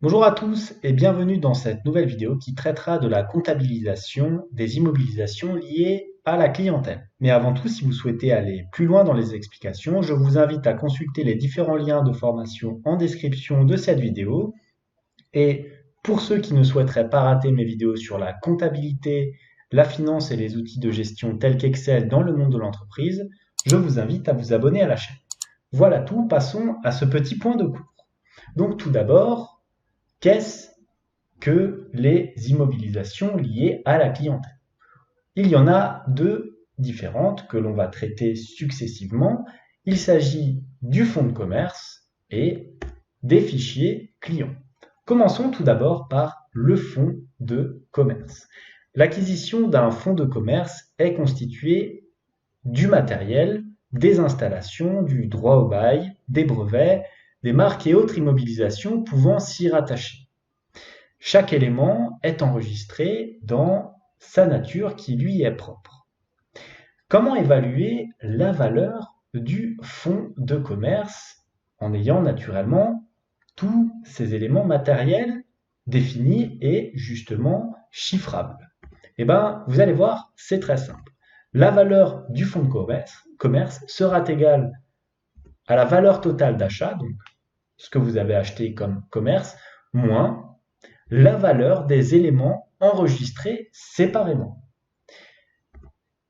Bonjour à tous et bienvenue dans cette nouvelle vidéo qui traitera de la comptabilisation des immobilisations liées à la clientèle. Mais avant tout, si vous souhaitez aller plus loin dans les explications, je vous invite à consulter les différents liens de formation en description de cette vidéo. Et pour ceux qui ne souhaiteraient pas rater mes vidéos sur la comptabilité, la finance et les outils de gestion tels qu'Excel dans le monde de l'entreprise, je vous invite à vous abonner à la chaîne. Voilà tout, passons à ce petit point de cours. Donc tout d'abord, qu'est-ce que les immobilisations liées à la clientèle? Il y en a deux différentes que l'on va traiter successivement. Il s'agit du fonds de commerce et des fichiers clients. Commençons tout d'abord par le fonds de commerce. L'acquisition d'un fonds de commerce est constituée du matériel, des installations, du droit au bail, des brevets, des marques et autres immobilisations pouvant s'y rattacher. Chaque élément est enregistré dans sa nature qui lui est propre. Comment évaluer la valeur du fonds de commerce en ayant naturellement tous ces éléments matériels définis et justement chiffrables? Eh bien, vous allez voir, c'est très simple. La valeur du fonds de commerce sera égale à la valeur totale d'achat, donc ce que vous avez acheté comme commerce, moins la valeur des éléments enregistrés séparément.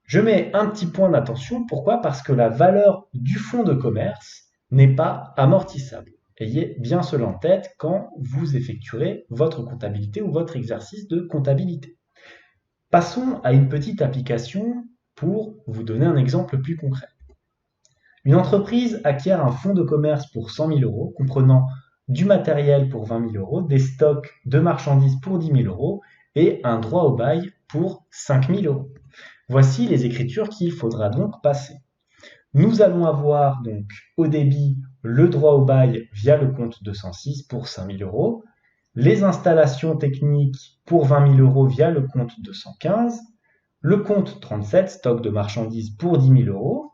Je mets un petit point d'attention, pourquoi? Parce que la valeur du fonds de commerce n'est pas amortissable. Ayez bien cela en tête quand vous effectuerez votre comptabilité ou votre exercice de comptabilité. Passons à une petite application pour vous donner un exemple plus concret. Une entreprise acquiert un fonds de commerce pour 100 000 euros, comprenant du matériel pour 20 000 euros, des stocks de marchandises pour 10 000 euros et un droit au bail pour 5 000 euros. Voici les écritures qu'il faudra donc passer. Nous allons avoir donc au débit le droit au bail via le compte 206 pour 5 000 euros, les installations techniques pour 20 000 euros via le compte 215, le compte 37, stock de marchandises pour 10 000 euros.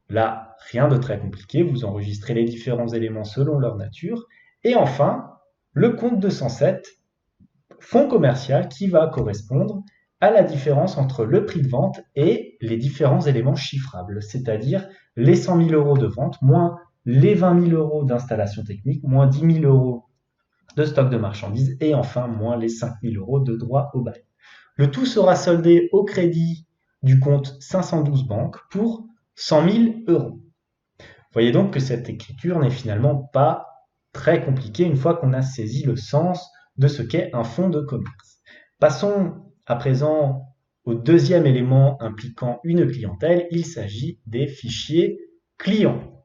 Là, rien de très compliqué, vous enregistrez les différents éléments selon leur nature. Et enfin, le compte 207, fonds commercial, qui va correspondre à la différence entre le prix de vente et les différents éléments chiffrables, c'est-à-dire les 100 000 euros de vente, moins les 20 000 euros d'installation technique, moins 10 000 euros de stock de marchandises, et enfin moins les 5 000 euros de droit au bail. Le tout sera soldé au crédit du compte 512 banque pour 100 000 euros. Vous voyez donc que cette écriture n'est finalement pas très compliquée une fois qu'on a saisi le sens de ce qu'est un fonds de commerce. Passons à présent au deuxième élément impliquant une clientèle, il s'agit des fichiers clients.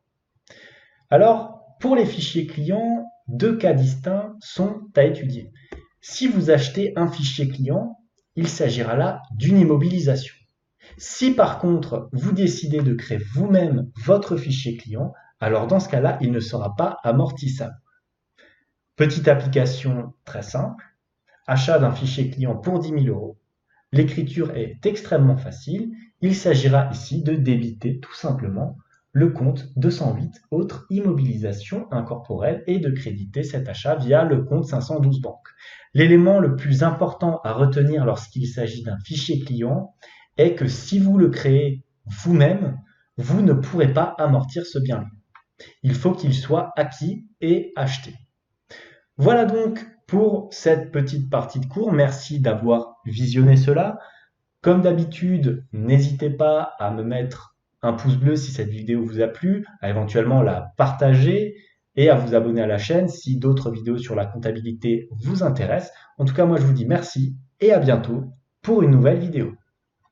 Alors, pour les fichiers clients, deux cas distincts sont à étudier. Si vous achetez un fichier client, il s'agira là d'une immobilisation. Si par contre, vous décidez de créer vous-même votre fichier client, alors dans ce cas-là, il ne sera pas amortissable. Petite application très simple, achat d'un fichier client pour 10 000 euros. L'écriture est extrêmement facile. Il s'agira ici de débiter tout simplement le compte 208, autre immobilisation incorporelle, et de créditer cet achat via le compte 512 banque. L'élément le plus important à retenir lorsqu'il s'agit d'un fichier client est que si vous le créez vous-même, vous ne pourrez pas amortir ce bien-là. Il faut qu'il soit acquis et acheté. Voilà donc pour cette petite partie de cours. Merci d'avoir visionné cela. Comme d'habitude, n'hésitez pas à me mettre un pouce bleu si cette vidéo vous a plu, à éventuellement la partager et à vous abonner à la chaîne si d'autres vidéos sur la comptabilité vous intéressent. En tout cas, moi je vous dis merci et à bientôt pour une nouvelle vidéo.